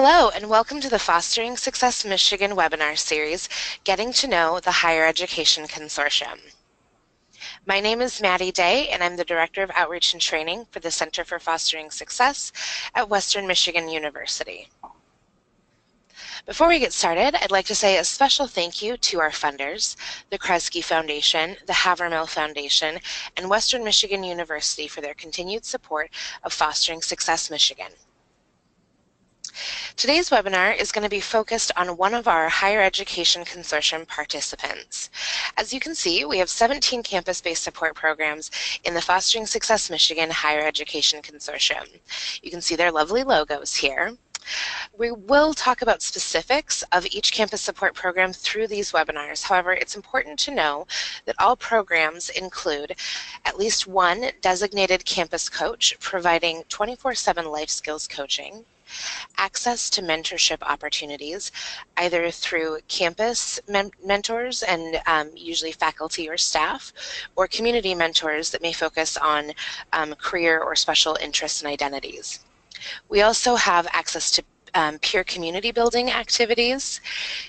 Hello, and welcome to the Fostering Success Michigan webinar series, Getting to Know the Higher Education Consortium. My name is Maddie Day, and I'm the Director of Outreach and Training for the Center for Fostering Success at Western Michigan University. Before we get started, I'd like to say a special thank you to our funders, the Kresge Foundation, the Havermill Foundation, and Western Michigan University for their continued support of Fostering Success Michigan. Today's webinar is going to be focused on one of our Higher Education Consortium participants. As you can see, we have 17 campus-based support programs in the Fostering Success Michigan Higher Education Consortium. You can see their lovely logos here. We will talk about specifics of each campus support program through these webinars. However, it's important to know that all programs include at least one designated campus coach providing 24/7 life skills coaching, access to mentorship opportunities, either through campus mentors and usually faculty or staff, or community mentors that may focus on career or special interests and identities. We also have access to peer community building activities,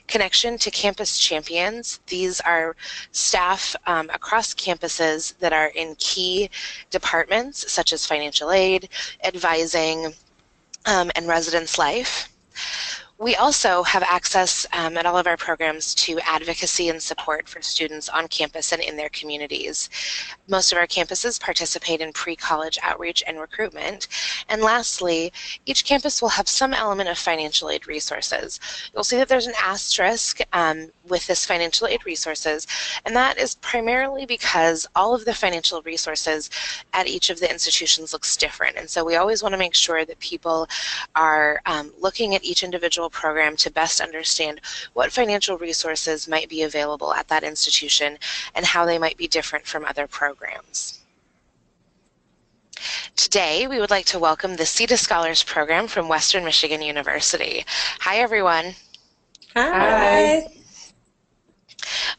connection to campus champions. These are staff across campuses that are in key departments such as financial aid, advising, and residence life. We also have access at all of our programs to advocacy and support for students on campus and in their communities. Most of our campuses participate in pre-college outreach and recruitment. And lastly, each campus will have some element of financial aid resources. You'll see that there's an asterisk with this financial aid resources, and that is primarily because all of the financial resources at each of the institutions looks different. And so we always want to make sure that people are looking at each individual program to best understand what financial resources might be available at that institution and how they might be different from other programs. Today, we would like to welcome the Seita Scholars Program from Western Michigan University. Hi, everyone. Hi.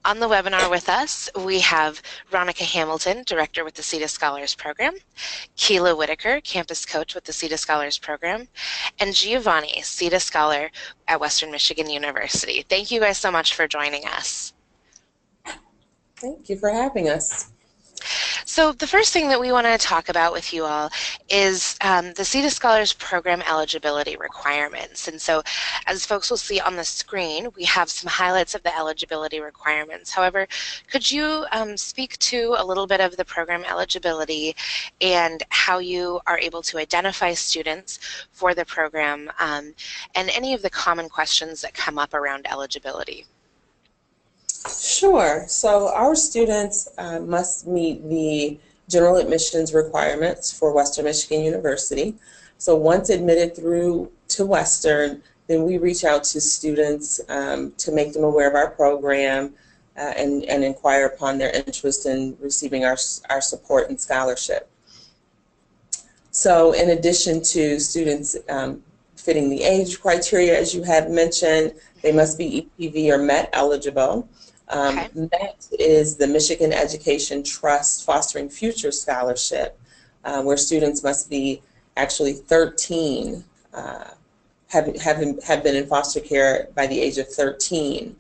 On the webinar with us, we have Ronica Hamilton, Director with the Seita Scholars Program, Keela Whitaker, Campus Coach with the Seita Scholars Program, and Giovanni, Seita Scholar at Western Michigan University. Thank you guys so much for joining us. Thank you for having us. So the first thing that we want to talk about with you all is the Seita Scholars Program eligibility requirements. And so as folks will see on the screen, we have some highlights of the eligibility requirements. However, could you speak to a little bit of the program eligibility and how you are able to identify students for the program and any of the common questions that come up around eligibility? Sure. So our students must meet the general admissions requirements for Western Michigan University. So once admitted through to Western, then we reach out to students to make them aware of our program and inquire upon their interest in receiving our support and scholarship. So in addition to students fitting the age criteria, as you have mentioned, they must be ETV or MET eligible. MET is the Michigan Education Trust Fostering Future Scholarship, where students must be actually 13, have been in foster care by the age of 13,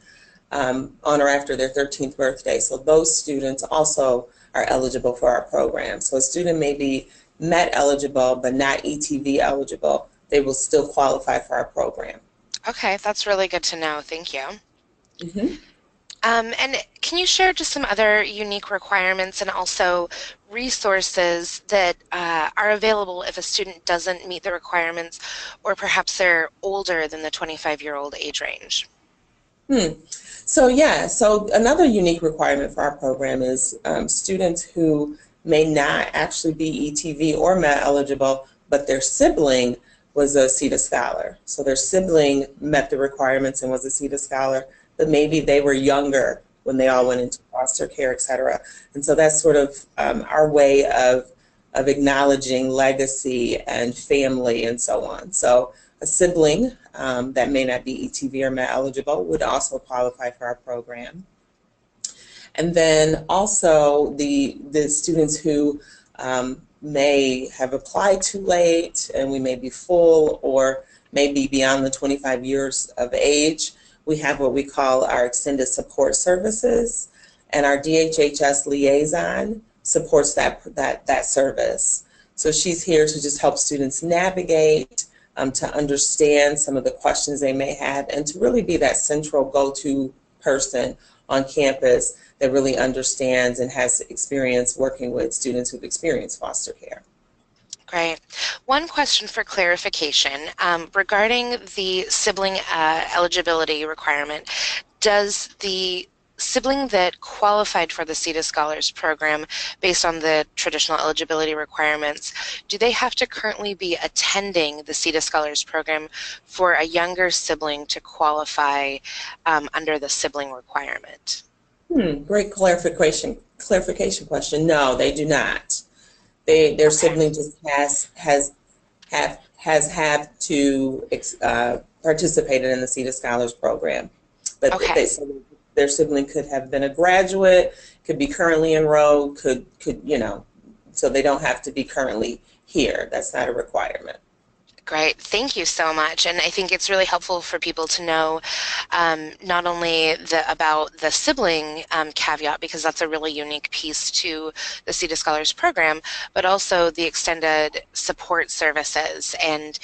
on or after their 13th birthday. So those students also are eligible for our program. So a student may be MET eligible but not ETV eligible. They will still qualify for our program. Okay, that's really good to know. Thank you. Mm-hmm. And can you share just some other unique requirements and also resources that are available if a student doesn't meet the requirements or perhaps they're older than the 25-year-old age range? So another unique requirement for our program is students who may not actually be ETV or MET eligible, but their sibling was a Seita Scholar. So their sibling met the requirements and was a Seita Scholar, but maybe they were younger when they all went into foster care, et cetera. And so that's sort of our way of acknowledging legacy and family and so on. So a sibling that may not be ETV or MET eligible would also qualify for our program. And then also the students who may have applied too late and we may be full or maybe beyond the 25 years of age. We have what we call our extended support services, and our DHHS liaison supports that service. So she's here to just help students navigate, to understand some of the questions they may have, and to really be that central go-to person on campus that really understands and has experience working with students who've experienced foster care. Great. One question for clarification regarding the sibling eligibility requirement. Does the sibling that qualified for the Seita Scholars Program based on the traditional eligibility requirements, do they have to currently be attending the Seita Scholars Program for a younger sibling to qualify under the sibling requirement? Great clarification question. No, they do not. Their sibling just has had to participate in the Seita Scholars Program, but their sibling could have been a graduate, could be currently enrolled, could so they don't have to be currently here. That's not a requirement. Great. Thank you so much. And I think it's really helpful for people to know not only about the sibling caveat, because that's a really unique piece to the Seita Scholars Program, but also the extended support services. And,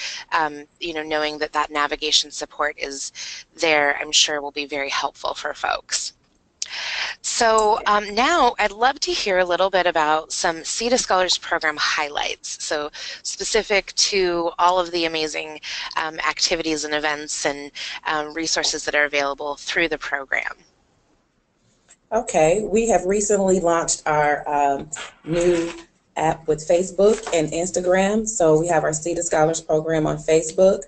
knowing that navigation support is there, I'm sure will be very helpful for folks. So now I'd love to hear a little bit about some Seita Scholars Program highlights, so specific to all of the amazing activities and events and resources that are available through the program. Okay, we have recently launched our new app with Facebook and Instagram. So we have our Seita Scholars Program on Facebook,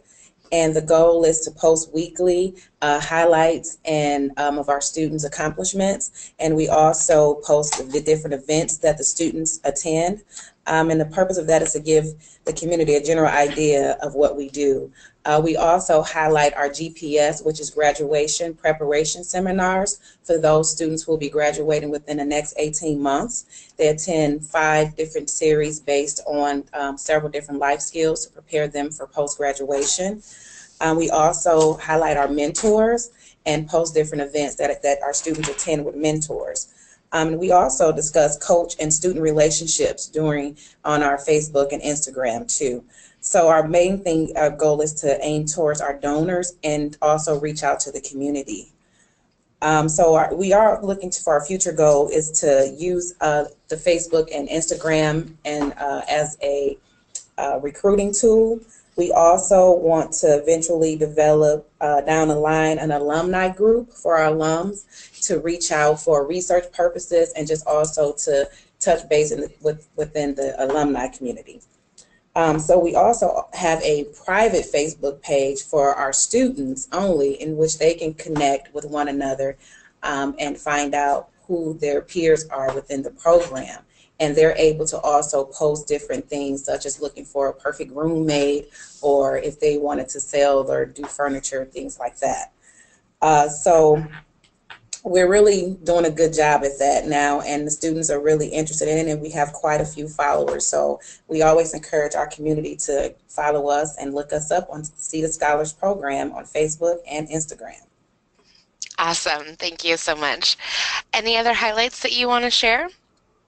and the goal is to post weekly highlights and of our students' accomplishments. And we also post the different events that the students attend. And the purpose of that is to give the community a general idea of what we do. We also highlight our GPS, which is graduation preparation seminars for those students who will be graduating within the next 18 months. They attend 5 different series based on several different life skills to prepare them for post-graduation. We also highlight our mentors and post different events that our students attend with mentors. We also discuss coach and student relationships on our Facebook and Instagram too. So our main goal is to aim towards our donors and also reach out to the community. We are looking for our future goal is to use the Facebook and Instagram and as a recruiting tool. We also want to eventually develop down the line an alumni group for our alums to reach out for research purposes and just also to touch base within the alumni community. So we also have a private Facebook page for our students only, in which they can connect with one another and find out who their peers are within the program. And they're able to also post different things, such as looking for a perfect roommate, or if they wanted to sell or do furniture, things like that. So we're really doing a good job at that now, and the students are really interested in it, and we have quite a few followers. So we always encourage our community to follow us and look us up on Seita Scholars Program on Facebook and Instagram. Awesome. Thank you so much. Any other highlights that you want to share?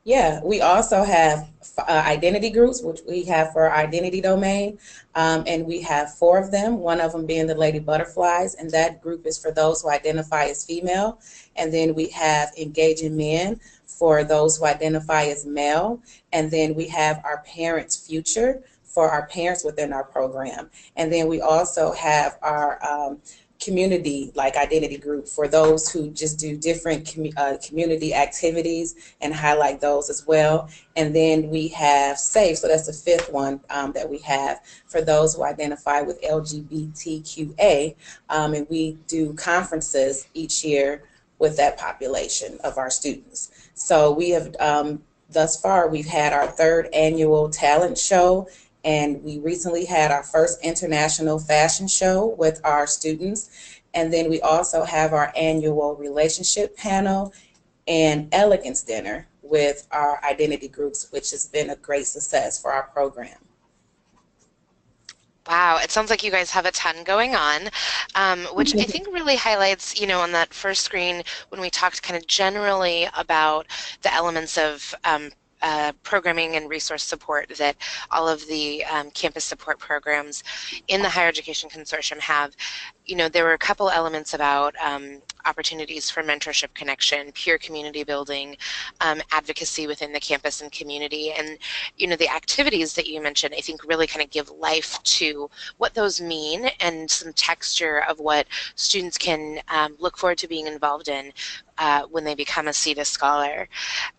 Yeah, we also have identity groups, which we have for our identity domain, and we have 4 of them, one of them being the Lady Butterflies, and that group is for those who identify as female. And then we have Engaging Men for those who identify as male, and then we have our Parents Future for our parents within our program. And then we also have our community identity group for those who just do different community activities and highlight those as well. And then we have SAFE, so that's the 5th one that we have for those who identify with LGBTQA, and we do conferences each year with that population of our students. So we have thus far we've had our 3rd annual talent show, and we recently had our first international fashion show with our students. And then we also have our annual relationship panel and elegance dinner with our identity groups, which has been a great success for our program. Wow, it sounds like you guys have a ton going on, which I think really highlights, on that first screen when we talked kind of generally about the elements of programming and resource support that all of the campus support programs in the Higher Education Consortium have. There were a couple elements about opportunities for mentorship connection, peer community building, advocacy within the campus and community. And, the activities that you mentioned, I think really kind of give life to what those mean and some texture of what students can look forward to being involved in when they become a Seita Scholar.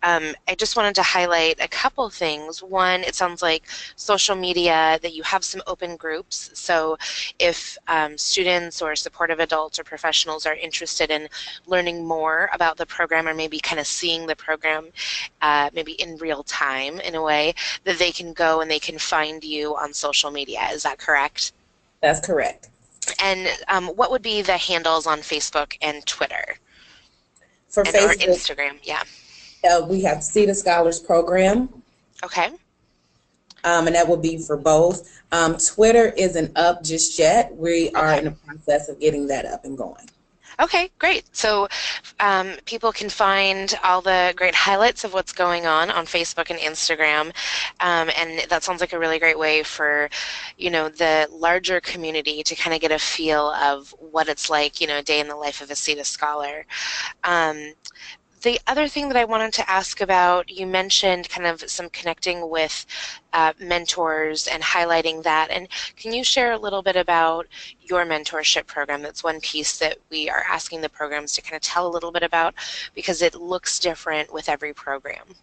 I just wanted to highlight a couple things. One, it sounds like social media, that you have some open groups. So if students or supportive adults or professionals are interested in learning more about the program, or maybe kind of seeing the program maybe in real time in a way, that they can go and they can find you on social media. Is that correct? That's correct. And what would be the handles on Facebook and Twitter? For Or Facebook, Instagram, yeah. We have Seita Scholars Program. Okay. And that will be for both. Twitter isn't up just yet. We are in the process of getting that up and going. Okay, great. So people can find all the great highlights of what's going on Facebook and Instagram. And that sounds like a really great way for, the larger community to kind of get a feel of what it's like, a day in the life of a Seita Scholar. The other thing that I wanted to ask about, you mentioned kind of some connecting with mentors and highlighting that. And can you share a little bit about your mentorship program? That's one piece that we are asking the programs to kind of tell a little bit about, because it looks different with every program.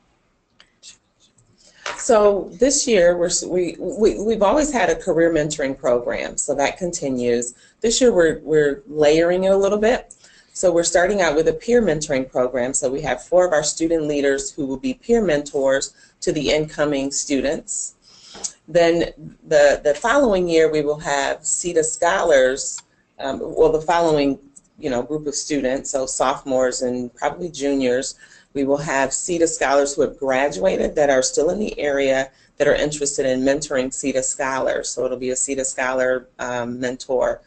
So this year, we've always had a career mentoring program, so that continues. This year, we're layering it a little bit. So we're starting out with a peer mentoring program. So we have 4 of our student leaders who will be peer mentors to the incoming students. Then the following year, we will have Seita Scholars, the following group of students, so sophomores and probably juniors, we will have Seita Scholars who have graduated that are still in the area that are interested in mentoring Seita Scholars. So it'll be a Seita Scholar mentor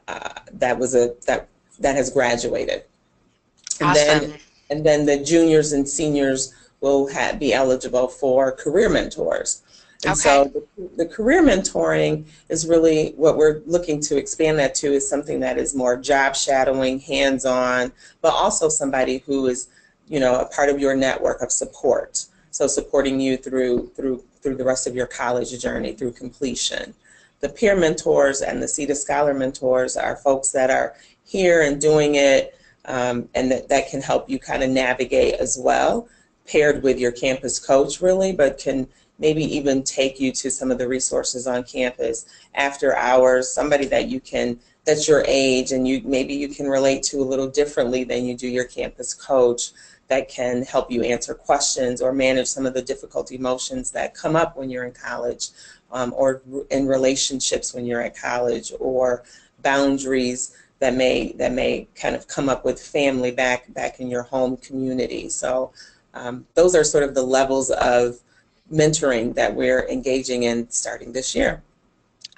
that has graduated. And Awesome. then the juniors and seniors will be eligible for career mentors. And so the career mentoring is really what we're looking to expand that to, is something that is more job shadowing, hands-on, but also somebody who is, a part of your network of support. So supporting you through the rest of your college journey, through completion. The peer mentors and the Seita Scholar mentors are folks that are here and doing it, and that can help you kind of navigate as well, paired with your campus coach really, but can maybe even take you to some of the resources on campus after hours, somebody that's your age and maybe you can relate to a little differently than you do your campus coach, that can help you answer questions or manage some of the difficult emotions that come up when you're in college, or in relationships when you're at college, or boundaries that may kind of come up with family back in your home community. So those are sort of the levels of mentoring that we're engaging in starting this year.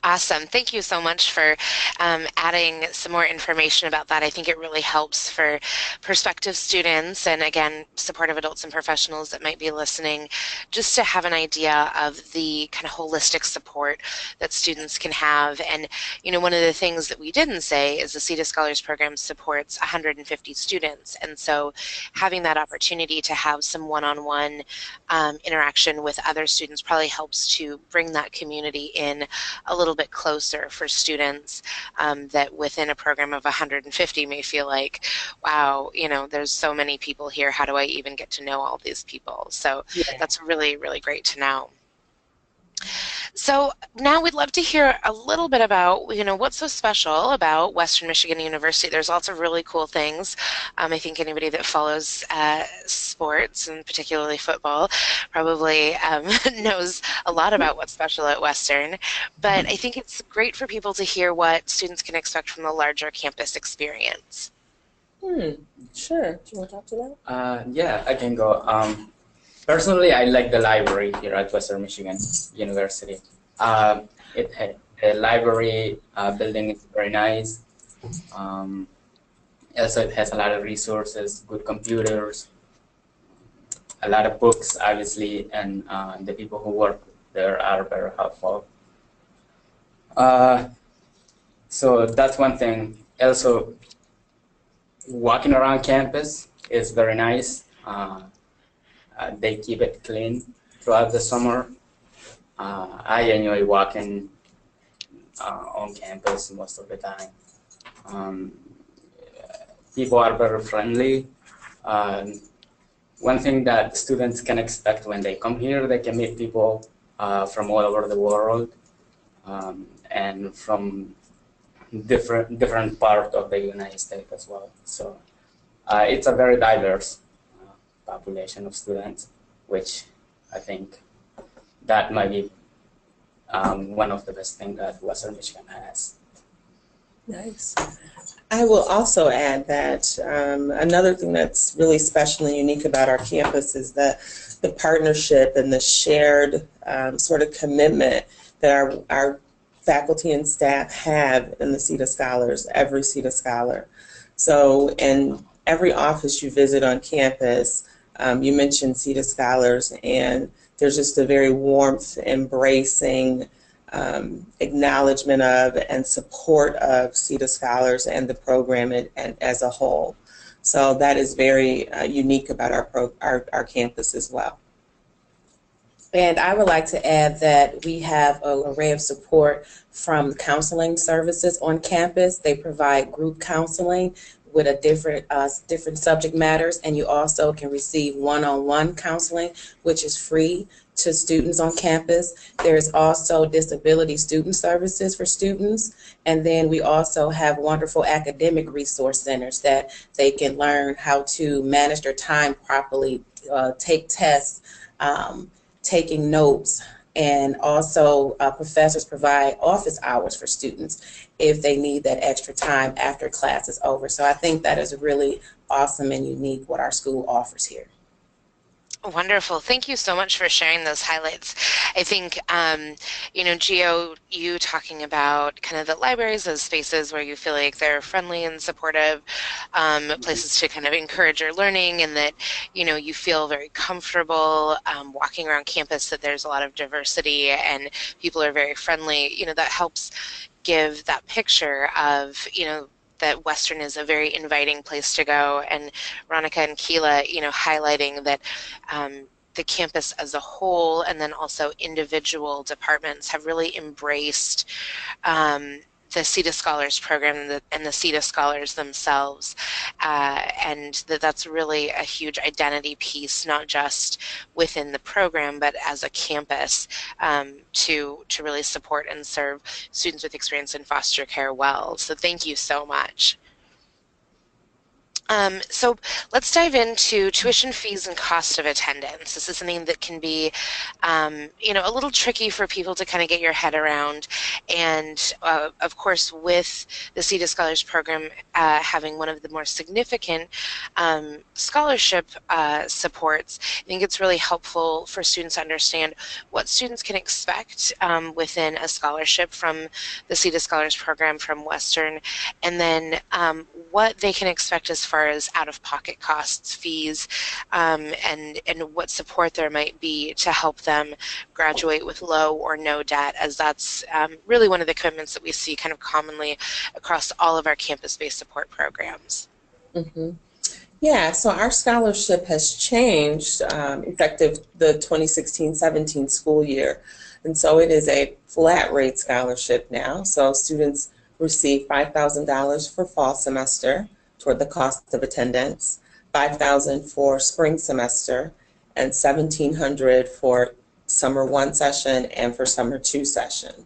Awesome. Thank you so much for adding some more information about that. I think it really helps for prospective students and, again, supportive adults and professionals that might be listening, just to have an idea of the kind of holistic support that students can have. And, one of the things that we didn't say is the Seita Scholars Program supports 150 students. And so having that opportunity to have some one-on-one interaction with other students probably helps to bring that community in a little bit closer for students that within a program of 150 may feel like, wow, there's so many people here. How do I even get to know all these people? So that's really, really great to know. So now we'd love to hear a little bit about, what's so special about Western Michigan University. There's lots of really cool things. I think anybody that follows sports, and particularly football, probably knows a lot about what's special at Western. But I think it's great for people to hear what students can expect from the larger campus experience. Sure. Do you want to talk to that? Yeah, I can go. Personally, I like the library here at Western Michigan University. The library building is very nice. Also, it has a lot of resources, good computers, a lot of books, obviously, and the people who work there are very helpful. So that's one thing. Also, walking around campus is very nice. They keep it clean throughout the summer. I enjoy walking on campus most of the time. People are very friendly. One thing that students can expect when they come here, they can meet people from all over the world and from different part of the United States as well. So it's a very diverse population of students, which I think that might be one of the best things that Western Michigan has. Nice. I will also add that another thing that's really special and unique about our campus is the partnership and the shared sort of commitment that our faculty and staff have in the Seita Scholars, every Seita Scholar. So in every office you visit on campus, you mentioned Seita Scholars, and there's just a very warmth, embracing acknowledgement of and support of Seita Scholars and the program and as a whole. So that is very unique about our campus as well. And I would like to add that we have an array of support from counseling services on campus. They provide group counseling with a different subject matters, and you also can receive one-on-one counseling, which is free to students on campus. There's also disability student services for students, and then we also have wonderful academic resource centers that they can learn how to manage their time properly, take tests, taking notes, and also professors provide office hours for students if they need that extra time after class is over. So I think that is really awesome and unique what our school offers here. Wonderful. Thank you so much for sharing those highlights. I think, Gio, you talking about kind of the libraries as spaces where you feel like they're friendly and supportive, places to kind of encourage your learning, and that, you feel very comfortable walking around campus, that there's a lot of diversity and people are very friendly. That helps give that picture of, that Western is a very inviting place to go, and Veronica and Keela, highlighting that the campus as a whole and then also individual departments have really embraced the Seita Scholars Program and the Seita Scholars themselves, and that's really a huge identity piece, not just within the program, but as a campus, to really support and serve students with experience in foster care well. So thank you so much. So let's dive into tuition fees and cost of attendance. This is something that can be, a little tricky for people to kind of get your head around. And of course, with the Seita Scholars Program having one of the more significant scholarship supports, I think it's really helpful for students to understand what students can expect within a scholarship from the Seita Scholars Program from Western, and then what they can expect as far as out-of-pocket costs, fees, and what support there might be to help them graduate with low or no debt, as that's really one of the commitments that we see kind of commonly across all of our campus-based support programs. Mm-hmm. Yeah, so our scholarship has changed effective the 2016-17 school year. And so it is a flat rate scholarship now. So students receive $5,000 for fall semester toward the cost of attendance, $5,000 for spring semester, and $1,700 for summer 1 session and for summer 2 session.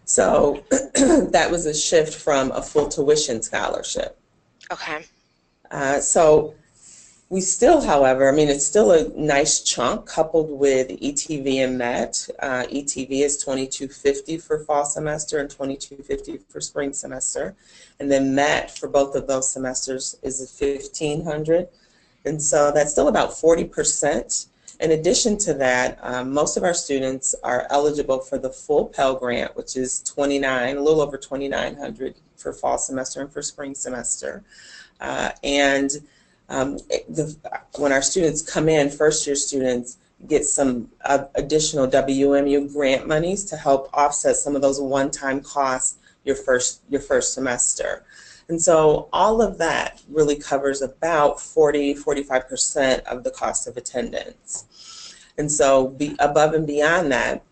So that was a shift from a full tuition scholarship. Okay. So we still, however, it's still a nice chunk coupled with ETV and MET. ETV is $2,250 for fall semester and $2,250 for spring semester. And then MET for both of those semesters is $1,500. And so that's still about 40% In addition to that, most of our students are eligible for the full Pell Grant, which is a little over $2,900 for fall semester and for spring semester. When our students come in, first-year students get some additional WMU grant monies to help offset some of those one-time costs your first semester. And so all of that really covers about 45% of the cost of attendance. And so above and beyond that,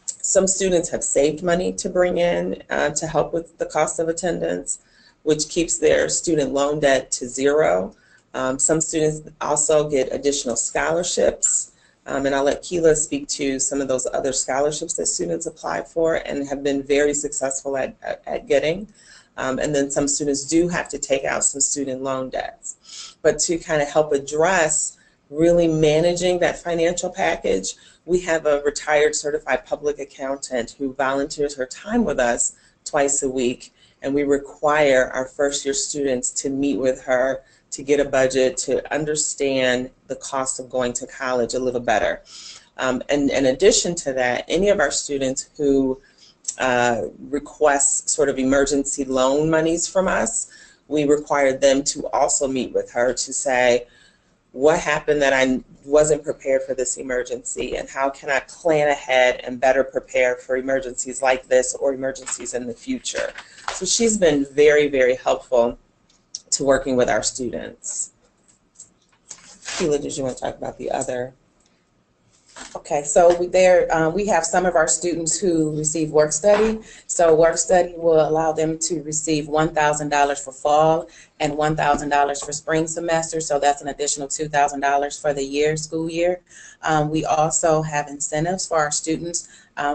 some students have saved money to bring in to help with the cost of attendance, which keeps their student loan debt to zero. Some students also get additional scholarships, and I'll let Keela speak to some of those other scholarships that students apply for and have been very successful at getting. And then some students do have to take out some student loan debts. But to kind of help address really managing that financial package, we have a retired certified public accountant who volunteers her time with us twice a week, and we require our first-year students to meet with her to get a budget, to understand the cost of going to college a little better. And in addition to that, any of our students who request sort of emergency loan monies from us, we require them to also meet with her to say, what happened that I wasn't prepared for this emergency, and how can I plan ahead and better prepare for emergencies like this or emergencies in the future. So she's been very, very helpful to working with our students. Keela, did you want to talk about the other? Okay, so we have some of our students who receive work study. So work study will allow them to receive $1,000 for fall and $1,000 for spring semester. So that's an additional $2,000 for the school year. We also have incentives for our students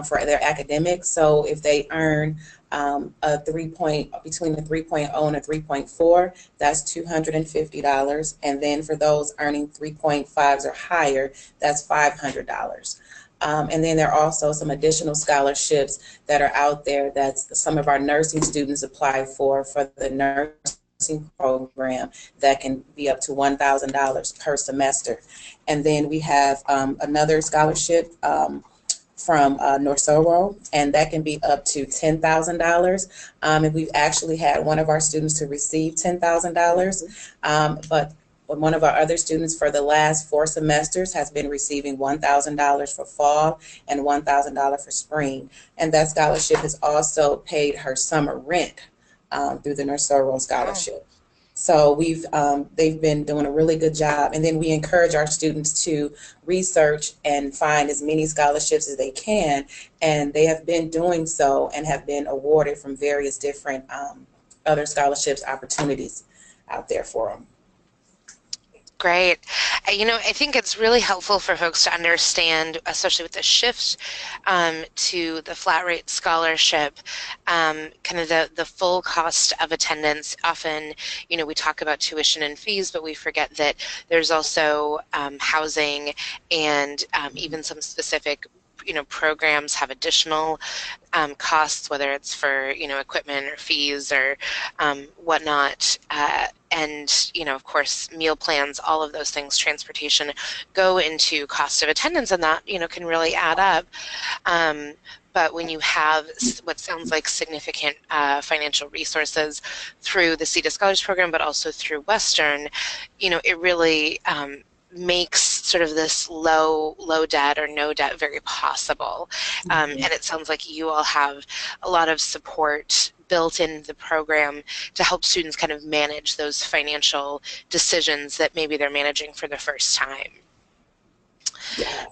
for their academics. So if they earn between a 3.0 and a 3.4, that's $250. And then for those earning 3.5s or higher, that's $500. And then there are also some additional scholarships that are out there that some of our nursing students apply for the nursing program that can be up to $1,000 per semester. And then we have another scholarship from Norsoro, and that can be up to $10,000. And we've actually had one of our students to receive $10,000, but one of our other students for the last 4 semesters has been receiving $1,000 for fall and $1,000 for spring. And that scholarship has also paid her summer rent through the Norsoro scholarship. So they've been doing a really good job. And then we encourage our students to research and find as many scholarships as they can. And they have been doing so and have been awarded from various different other scholarships opportunities out there for them. Great. I think it's really helpful for folks to understand, especially with the shift to the flat rate scholarship, kind of the full cost of attendance. Often, we talk about tuition and fees, but we forget that there's also housing and even some specific programs have additional costs, whether it's for equipment or fees or whatnot, and of course meal plans, all of those things, transportation, go into cost of attendance, and that can really add up. But when you have what sounds like significant financial resources through the Seita Scholars Program, but also through Western, it really makes sort of this low debt or no debt very possible. And it sounds like you all have a lot of support built in the program to help students kind of manage those financial decisions that maybe they're managing for the first time. Yes.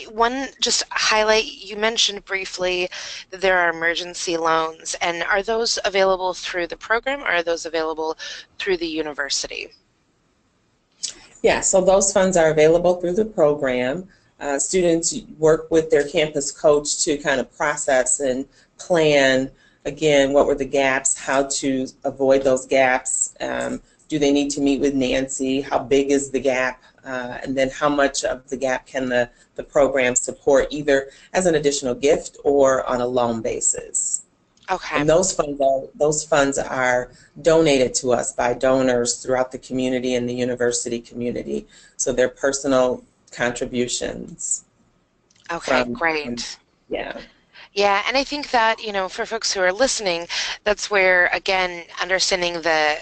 One just highlight, you mentioned briefly that there are emergency loans, and are those available through the program or are those available through the university? Yeah, so those funds are available through the program. Students work with their campus coach to kind of process and plan, again, what were the gaps, how to avoid those gaps. Do they need to meet with Nancy? How big is the gap? And then how much of the gap can the program support, either as an additional gift or on a loan basis? Okay. And those funds are donated to us by donors throughout the community and the university community. So they're personal contributions. Okay, From, great. yeah. Yeah, and I think that, you know, for folks who are listening, that's where, again, understanding the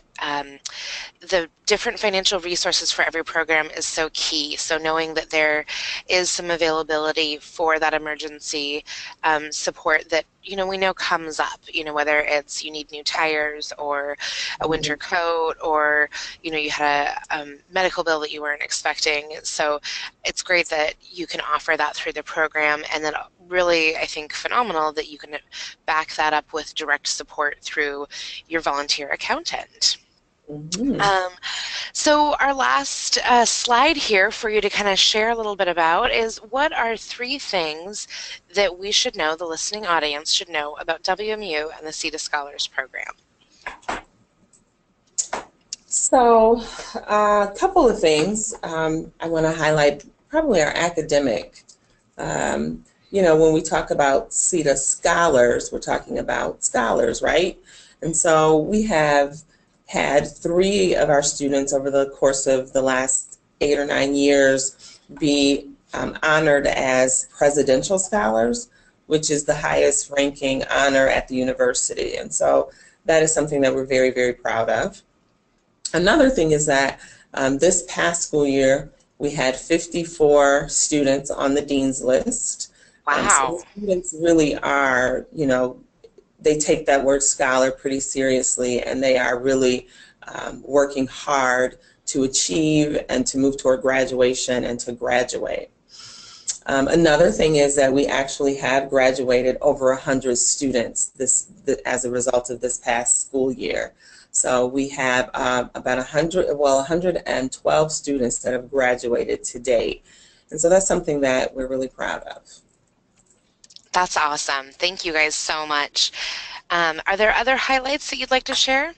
different financial resources for every program is so key. So knowing that there is some availability for that emergency support that, you know, we know comes up, you know, whether it's you need new tires or a winter coat, or, you know, you had a medical bill that you weren't expecting. So it's great that you can offer that through the program, and then really, I think, phenomenal that you can back that up with direct support through your volunteer accountant. So our last slide here for you to kind of share a little bit about is, what are 3 things that we should know, the listening audience should know, about WMU and the Seita Scholars Program? So a couple of things I want to highlight, probably our academic. You know, when we talk about Seita Scholars, we're talking about scholars, right? And so we have had 3 of our students over the course of the last 8 or 9 years be honored as presidential scholars, which is the highest ranking honor at the university. And so that is something that we're very, very proud of. Another thing is that this past school year, we had 54 students on the dean's list. So Wow. students really are, you know, they take that word scholar pretty seriously, and they are really working hard to achieve and to move toward graduation and to graduate. Another thing is that we actually have graduated over 100 students as a result of this past school year. So we have about 112 students that have graduated to date. And so that's something that we're really proud of. That's awesome. Thank you guys so much. Are there other highlights that you'd like to share?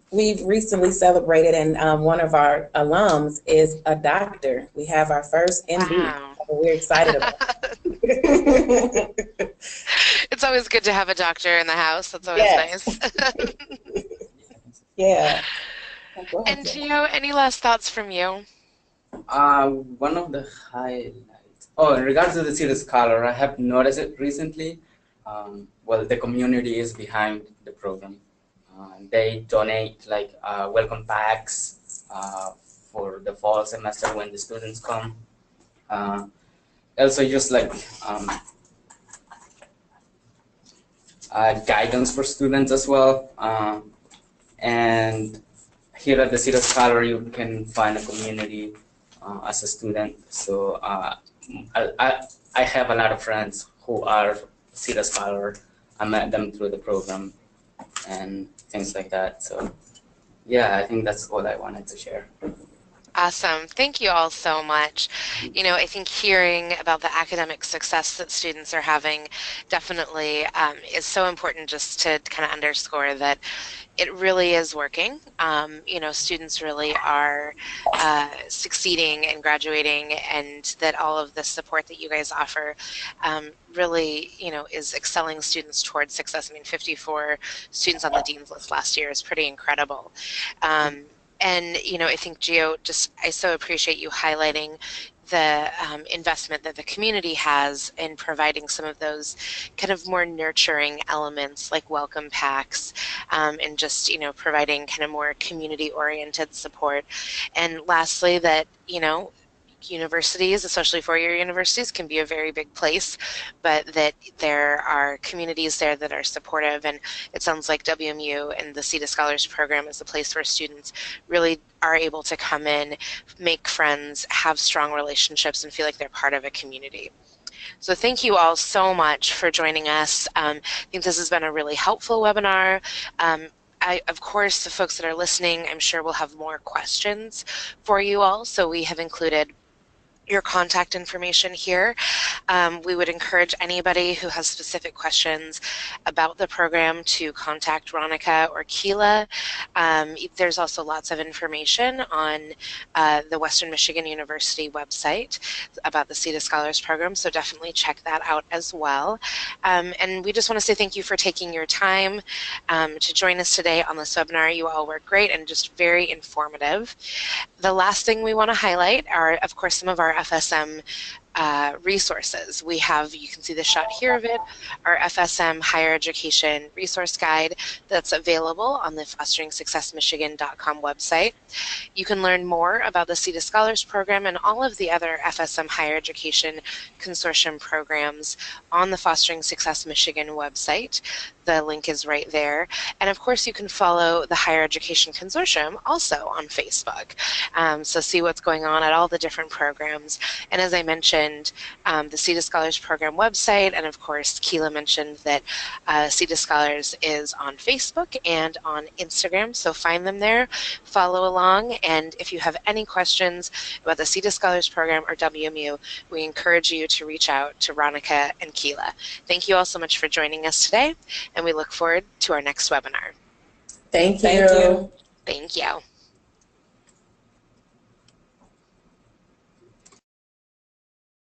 We've recently celebrated, and one of our alums is a doctor. We have our first MD. Wow. So we're excited about it. It's always good to have a doctor in the house. That's always Yes. nice. Yeah. Go ahead, And Tim. Gio, any last thoughts from you? One of the highlights. Oh, in regards to the Seita Scholar, I have noticed it recently. Well, the community is behind the program. They donate like welcome packs for the fall semester when the students come. Also, just like guidance for students as well. And here at the Seita Scholar, you can find a community as a student. So I have a lot of friends who are Seita Scholar. I met them through the program and things like that. So yeah, I think that's all I wanted to share. Awesome. Thank you all so much. You know, I think hearing about the academic success that students are having definitely is so important, just to kind of underscore that it really is working. You know, students really are succeeding and graduating, and that all of the support that you guys offer really, you know, is excelling students towards success. I mean, 54 students on the dean's list last year is pretty incredible. And, you know, I think, Gio, I so appreciate you highlighting the investment that the community has in providing some of those kind of more nurturing elements like welcome packs, and just, you know, providing kind of more community-oriented support. And lastly, that, you know, universities, especially four-year universities, can be a very big place, but that there are communities there that are supportive. And it sounds like WMU and the Seita Scholars Program is a place where students really are able to come in, make friends, have strong relationships, and feel like they're part of a community. So thank you all so much for joining us. I think this has been a really helpful webinar. Of course, the folks that are listening, I'm sure will have more questions for you all. So we have included your contact information here. We would encourage anybody who has specific questions about the program to contact Ronica or Keela. There's also lots of information on the Western Michigan University website about the Seita Scholars Program, so definitely check that out as well. And we just want to say thank you for taking your time to join us today on this webinar. You all were great and just very informative. The last thing we want to highlight are, of course, some of our FSM resources. We have, you can see the shot here of it, our FSM Higher Education Resource Guide that's available on the FosteringSuccessMichigan.com website. You can learn more about the Seita Scholars Program and all of the other FSM Higher Education Consortium programs on the Fostering Success Michigan website. The link is right there. And of course, you can follow the Higher Education Consortium also on Facebook. So see what's going on at all the different programs. And as I mentioned, the Seita Scholars Program website, and of course, Keela mentioned that Seita Scholars is on Facebook and on Instagram, so find them there, follow along, and if you have any questions about the Seita Scholars Program or WMU, we encourage you to reach out to Ronica and Keela. Thank you all so much for joining us today, and we look forward to our next webinar. Thank you. Thank you. Thank you.